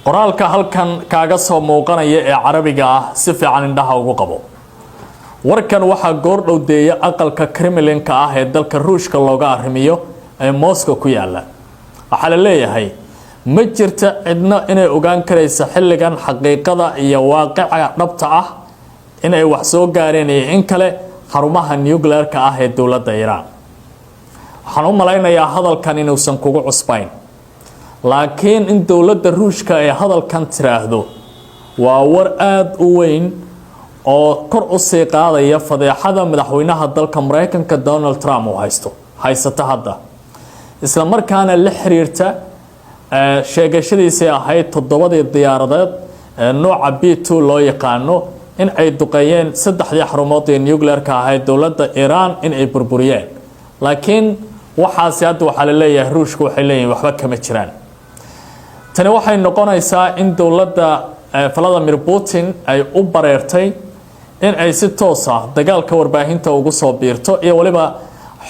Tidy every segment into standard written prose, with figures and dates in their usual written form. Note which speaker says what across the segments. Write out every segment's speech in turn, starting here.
Speaker 1: qoraalka halkan kaaga soo muuqanaya ee carabiga ah si fiican indhaha ugu qabo. warkan waxaa goor dhowdeeya aqalka Kremlin-ka ah ee dalka Ruushka looga arrimiyo ee Moscow ku yaala. waxaa la leeyahay ma jirta cidna inay ogaan karaysa xilligan xaqiiqada iyo waaqica dhabta ah inay wax soo gaareen in kale xarumaha nuclear-ka ah ee dawladda Iran. waxaan u malaynayaa hadalkan inuusan kugu cusbayn, laakiin in dawladda Ruushka ay hadalkan tiraahdo waa war aad u weyn oo kor u sii qaadaya fadeexada madaxweynaha dalka Mareykanka Donald Trump oo haysata hadda, isla markaana la xiriirta sheegashadiisii ahayd 7 diyaaradeed nooca B2 loo yaqaano in ay duqeeyeen 3 xarumood ee nuclear-ka ah ee dawladda Iran in ay burburiyeen. laakiin waxaasi hadda waxaa la leeyahay Ruushku waxay leeyihiin waxba kama jiraan. tani waxay noqonaysaa in dawladda Vladimir Putin ay u bareertay in ay si toos ah dagaalka warbaahinta ugu soo biirto iyo waliba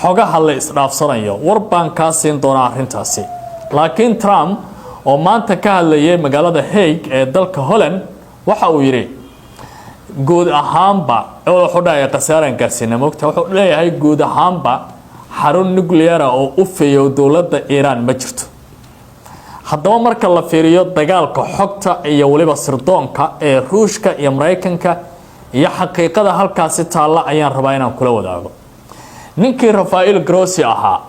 Speaker 1: xogaha la isdhaafsanayo. war baan ka siin doonaa arrintaasi. laakiin Trump oo maanta ka hadlayay magaalada Hague ee dalka Holland waxa uu yiri guud ahaanba wuxuu dhahay qasaaran gaarsiina moogta, wuxuu leeyahay guud ahaanba xarun nuclear oo u feeyo dawladda Iran ma jirto. haddaba marka la fiiriyo dagaalka xogta iyo waliba sirdoonka ee Ruushka iyo Mareykanka iyo xaqiiqada halkaasi taala ayaan rabaa inaan kula wadaago. ninkii Rafael Grossi ahaa,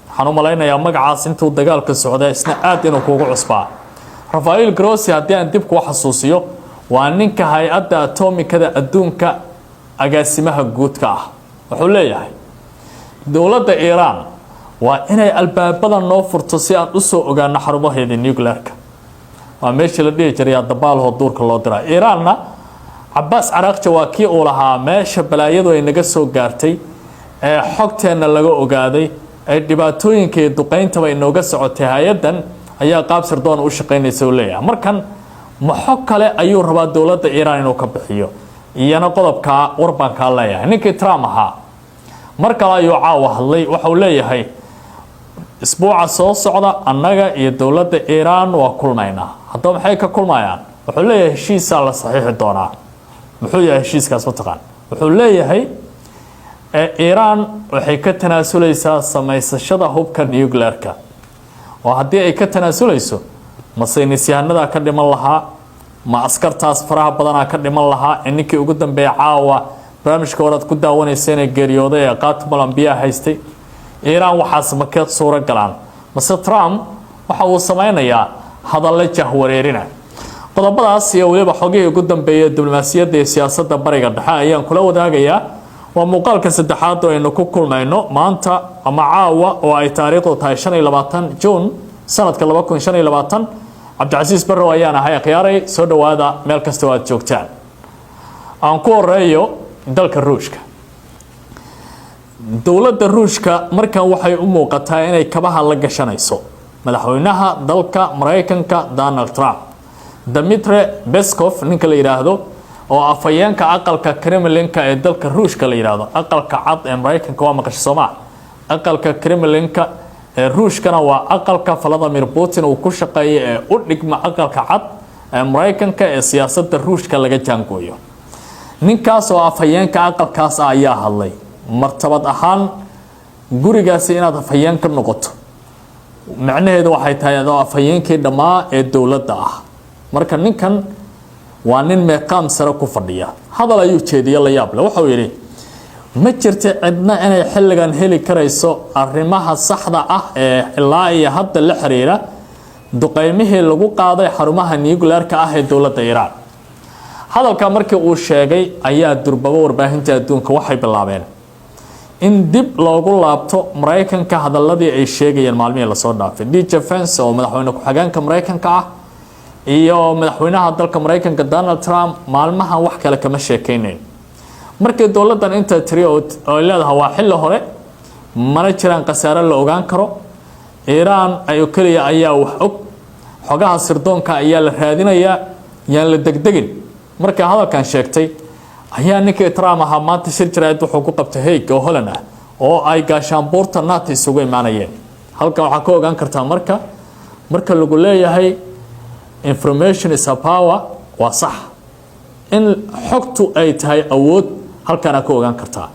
Speaker 1: waxaan u malaynayaa magacaas intuu dagaalka socday isna aad inuu kugu cusbaa. Rafael Grossi haddii aan dib ku xasuusiyo waa ninka hay'adda atomikada adduunka agaasimaha guudka ah. wuxuu leeyahay dawladda Iran waa inay albaabada noo furto si aan u soo ogaano xarumaheeda nuclear-ka. waa meeshii la dhihi jiray dabaal duurka loo diray. Iranna Abbas Araqchi waa kii uu lahaa meesha balaayadu ay naga soo gaartay ee xogteena laga ogaaday ay dhibaatooyinka iyo duqeynta ay nooga socotay hay'adan ayaa qaab sirdoon u shaqeynaysa oo leeyahay. markan ma xog kale ayuu rabaa dawladda Iran inuu ka bixiyo iyana qodobka warbaan ka leeyahay. ninkii Trump ahaa marka ayuu caawa hadlay, waxa uu leeyahay isbuuca soo socda annaga iyo dawladda Iran waa kulmaynaa. haddaba maxay ka kulmayaan? wuxuu leeyahay heshiis la saxiixi doonaa. muxuu yahay heshiiskaas ma taqaan? wuxuu leeyahay Iran waxay ka tanaasulaysaa samaysashada hubka nuclear-ka. oo haddii ay ka tanaasulayso ma saynisyahanada ka dhiman lahaa, ma askartaas faraha badanaa ka dhiman lahaa ee ninkii ugu dambeeyay caawa barnaamijka waraad ku daawanaysa inay geeriyooday ee Qaatil Ambiya haystay. Iran waxaas ma ka suura galaan mase Trump waxa uu sameynayaa hadallo jahwareerina. qodobadaas iyo waliba xogihii ugu dambeeyay diblomaasiyadda iyo siyaasadda bariga dhexe ayaan kula wadaagayaa. waa muuqaalka saddexaad oo aynu ku kulmayno maanta ama caawa oo ay taariikhdu tahay 25 June sanadka 2025. Cabdicasiis Barrow ayaan ahay akhyaaray, soo dhawaada meel kasta oo aad joogtaan. aan ku horeeyo dalka Ruushka. dawladda Ruushka markan waxay u muuqataa inay kabaha la gashanayso madaxweynaha dalka Mareykanka Donald Trump. Dmitry Peskov ninka la yiraahdo oo afayeenka aqalka Kremlin-ka ee dalka Ruushka la yiraahdo. aqalka cad ee Mareykanka waa maqashay Soomaa. aqalka Kremlin-ka ee Ruushkana waa aqalka Vladimir Putin uu ku shaqeeyay ee u dhigma aqalka cad ee Mareykanka ee siyaasadda Ruushka laga jaangooyo. ninkaas oo afayeenka aqalkaas ayaa hadlay. martabad ahaan gurigaasi inaad afayeen ka noqoto macnaheedu waxay tahay adoo afayeenkii dhamaa ee dawladda ah. marka ninkan waa nin meeqaam sare ku fadhiya. hadal ayuu jeediyay la yaab leh. wuxuu yiri ma jirto cidna inay xilligan heli karayso arrimaha saxda ah ee ilaa iyo hadda la xiriira duqeymihii lagu qaaday xarumaha nuclear-ka ah ee dawladda Iran. hadalka markii uu sheegay ayaa durbaba warbaahinta adduunka waxay bilaabeen in dib loogu laabto Mareykanka hadaladii ay sheegayeen maalmihii la soo dhaafay. Defense oo madaxweyne ku-xigeenka Mareykanka ah iyo madaxweynaha dalka Mareykanka Donald Trump maalmahan wax kale kama sheekeynayn. markii dawladdan inta tiri oo leedahay waa xilli hore mana jiraan qasaare la ogaan karo. Iran ay kaliya ayaa wax og, xogaha sirdoonka ayaa la raadinayaa, yaan la degdegin. markii hadalkan sheegtay ayaa ninkii Trump ahaa maanta shir jirayd wuxuu ku qabtay Hague oo Holland ah oo ay gaashaanbuurta NATO isugu imaanayeen. halkan waxaa ka ogaan kartaa marka lagu leeyahay information is a power waa sax in xogtu ay tahay awood halkana ku ogaan kartaa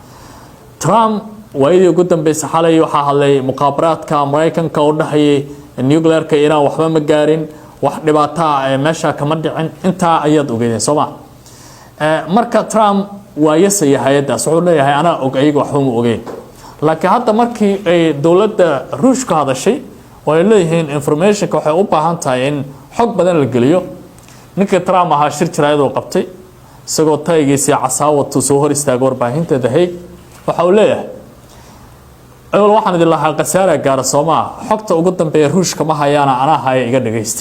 Speaker 1: Trump waayadii ugu dambeysay xalay waxa hadlay muqaabaraadka Mareykanka oo dhaxayay nuclearka Iran waxba ma gaarin wax dhibaato ah meesha kama dhicin inta ayad ogeeyeen Soomaa marka Trump waa yasay hay'adaas wuxuu leeyahay ana og ayaga wax uma ogeyn laakiin hadda markii ay dawladda Ruushka hadashay oo ay leeyihiin information-ka waxay u baahan tahay in xog badan la geliyo ninka Trump aha shir jiraayad oo qabtay isagoo taageerayay casaawad soo hor istaagay warbaahinta The Hague waxa uu leeyahay أول واحد اللي لها قسارة قارة صوما حقت وقدم بيروش كما هيانا أنا هاي إيجاد جيست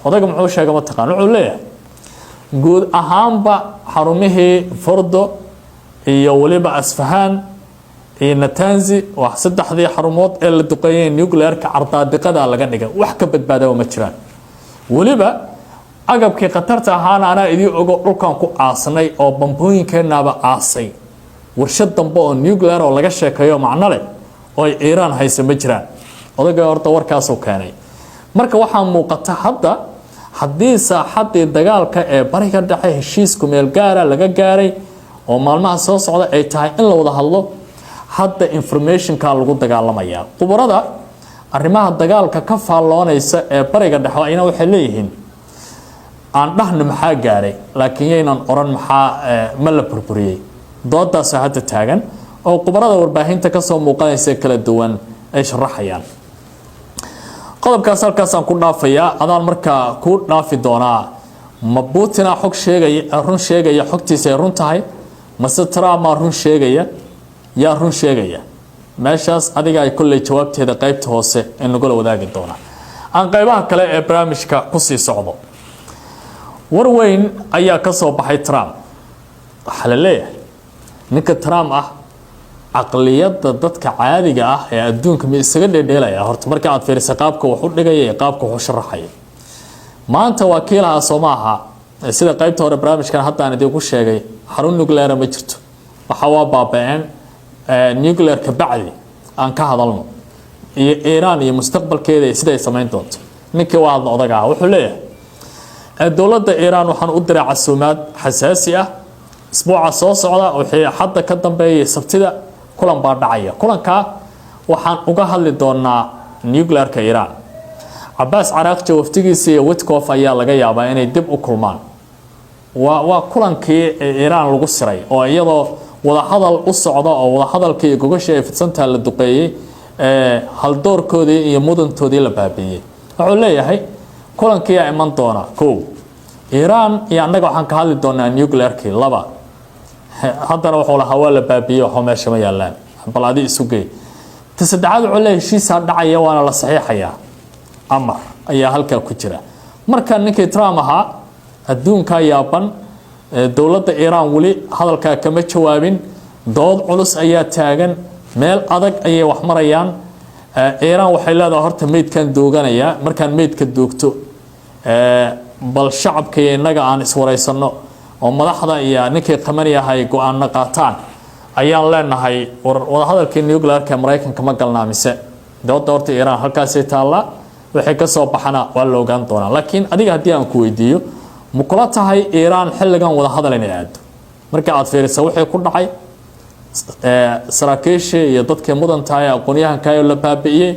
Speaker 1: وده كم عوشة كم تقان عليه جود أهم با حرمه فرضه يولي بأسفهان نتنزي وحسد حذي حرمات اللي دقيين نيوكلير كعرضات دقة على جنجة وحكبت بعد ومتشران ولي بقى عقب كي قطرت هانا أنا إذا أقول كو عاصني أو بمبوين كنا بعاصي ورشد ضمبو نيوكلير ولا جشة كيوم معنا له oo Iran haysan ma jiraan odaga horta warkaas oo keenay marka waxa muuqata hadda hadii saaxadii dagaalka ee bariga dhexe heshiisku meel gaar ah laga gaaray oo maalmaha soo socda ay tahay in la wada hadlo hadda information ka lagu dagaalamaya qubarada arrimaha dagaalka ka faaloonaysa ee bariga dhexe ayna waxay leeyihiin aan dhahna maxaa gaaray laakiin yeenan oran maxaa ma la burburiyay doodaas hadda taagan oo qubarada warbaahinta ka soo muuqanaysa kala duwan ay sharaxayaan qodobkaas halkaas aan ku dhaafayaa adaan markaa ku dhaafi doonaa ma Putin xog sheegaya run sheegaya xogtiisa ay run tahay mase Trump run sheegaya yaa run sheegaya meeshaas adiga ay kulay jawaabteeda qaybta hoose in lagu wadaagi doona aan qaybaha kale ee barnaamijka ku sii socdo warweyn ayaa ka soo baxay Trump waxa la leeyahay ninka Trump aqliyada dadka caadiga ah ee adduunka ma isaga dheedheelaya horta marka aad fiiriso qaabka wax u dhigay qaabka wax u sharaxay maanta wakiilaha Soomaha sida qaybta hore barnaamijkan hadda aan idinku sheegay xarun nuclear ma jirto waxa waa baabeen nuclear ka bacdi aan ka hadalno iyo Iran iyo mustaqbalkeeda sida ay sameyn doonto ninka waa odaga wuxuu leeyahay dawladda Iran waxaan u diray casuumaad xasaasi ah isbuuca soo socda wixii hadda ka dambeeyay sabtida kulan baa dhacaya kulanka waxaan uga hadli doonaa nuclearka Iran Abbas Araqchi waftigiisa iyo Witkoff ayaa laga yaabaa inay dib u kulmaan waa kulankii Iran lagu siray oo iyadoo wada hadal u socdo oo wada hadalkii gogasha ay fidsanta la duqeeyay hal doorkoodii iyo mudantoodii la baabiyay wuxuu leeyahay kulankii ay iman doona Iran iyo annaga waxaan ka hadli doonaa nuclearkii laba haddana wuxuu lahaa waa la baabiyo waxa meesha ma yaalaan bal adi isu geey tasadacad culay heshiisa dhacaya waana la saxiixaya amar ayaa halka ku jira marka ninkii Trump ahaa adduunka yaaban dawladda Iran wali hadalka kama jawaabin dood culus ayaa taagan meel adag ayay wax marayaan Iran waxay leedahay horta meedkan dooganaya markaan meedka doogto bal shacabka inaga aan iswareysano oo madaxda iyo ninkii qamani ahay go'aan qaataan ayaan leenahay wada hadalkii nuclearka Mareykanka ma galnaamise dawladda horta Iran halkaas ay taala waxay ka soo baxana waa la ogaan doonaa laakiin adiga hadii aan ku weydiiyo mukula tahay Iran xilligan wada hadal inay aado marka aad fiiriso wixii ku dhacay saraakiisha iyo dadka mudantahay aqoonyahanka ay la baabiyay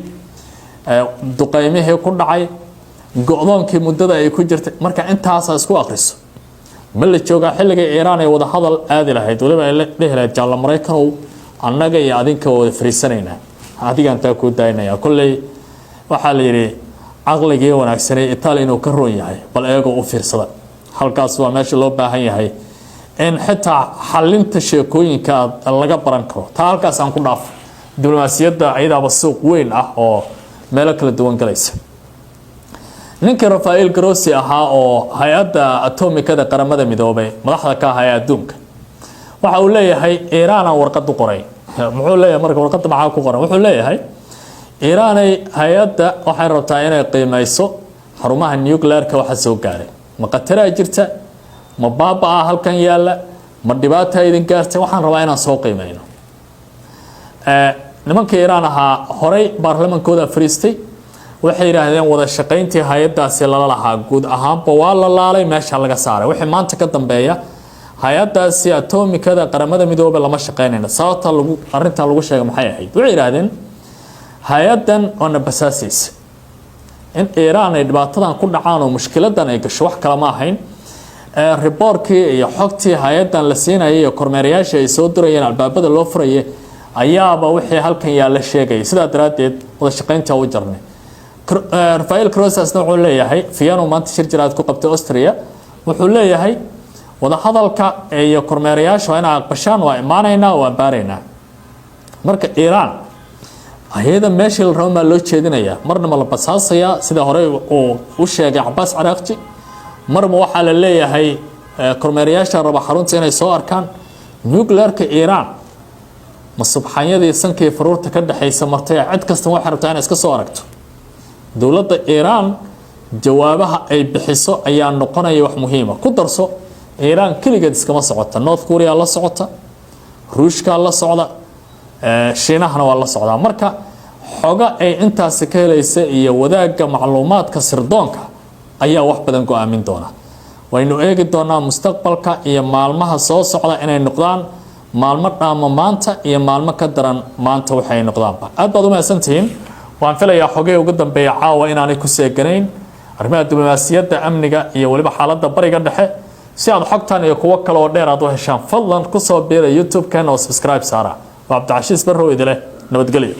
Speaker 1: duqeymihii ku dhacay go'doonkii muddada ay ku jirtay marka intaas isku akhriso ma la jooga xilliga Iran ay wada hadal aadi lahayd waliba ay leeyahay jaal Mareykan annaga iyo adinka wada fariisanayna adiga inta ku daynaya kulay waxa la yiri aqliga wanaagsan ee Italy inuu ka roon yahay bal eego u fiirsada halkaas waa meesha loo baahan yahay in xitaa xalinta sheekooyinka laga baran karo taa halkaas aan ku dhaaf diblomaasiyadda ayadaaba suuq weyn ah oo meel kala duwan galaysa ninka Rafael Grossi ahaa oo hay'adda atomikada qaramada midoobay madaxda ka ahaa adduunka waxa uu leeyahay Iran warqad u qoray muxuu leeyahay marka warqadda maxaa ku qoran wuxuu leeyahay Iran ay hay'adda waxay rabtaa inay qiimeyso xarumaha nuclearka waxa soo gaaray ma qatara jirta ma baaba halkan yaala ma dhibaato idin gaartay waxaan rabaa inaan soo qiimeyno nimanka Iran ahaa horay baarlamaankooda fariistay waxay yiraahdeen wada shaqayntii hay'adaasi la lahaa guud ahaanba waa la laalay meesha laga saaray wixii maanta ka dambeeya hay'adaasi atomikada qaramada midoobay lama shaqaynayna sababta arinta lagu sheegay maxay ahayd waxay yiraahdeen hay'adan oo nabasaasiis in Iran ay dhibaatadan ku dhacaan oo mushkiladan ay gasho wax kala ma ahayn reportkii iyo xogtii hay'adan la siinayay iyo kormeerayaasha ay soo dirayeen albaabada loo furayay ayaaba wixii halkan yaala sheegay sida daraadeed wada shaqaynta u jarnay Rafael Crosas wuxuu leeyahay Fiano maanta shir jiraad ku qabtay Austria wuxuu leeyahay wada hadalka iyo kormeerayaasha inay aqbashaan waa imaanayna waa baareynaa marka Iran ayada meeshii la rabo ma loo jeedinaya marna ma la basaasaya sida hore uu sheegay Abbas Araqchi marba waxa la leeyahay kormeerayaasha raba xarunta inay soo arkaan nuclearka Iran ma subxaanyadii sankii faruurta ka dhaxaysa martay cid kasta waxa rabtaa inay iska soo aragto dawladda Iran jawaabaha ay bixiso ayaa noqonaya wax muhiim ah ku darso Iran kaligeed iskama socota North Korea la socota Ruushka la socda Shiinahana waa la socda marka xoga ay intaas ka helaysa iyo wadaaga macluumaadka sirdoonka ayaa wax badan go'aamin doona waynu eegi doonaa mustaqbalka iyo maalmaha soo socda inay noqdaan maalmo dhaama maanta iyo maalmo ka daran maanta waxay noqdaanba aad baad u mahadsantihiin waan filayaa xogay ugu dambeeya caawa inaanay ku seeganayn arrimaha diblomaasiyadda amniga iyo waliba xaaladda bariga dhexe si aad xogtan iyo kuwa kale oo dheer aad u heshaan fadlan ku soo biira YouTube-kan oo subscribe saara waa Cabdi Cashiis Barrow idile nabadgelyo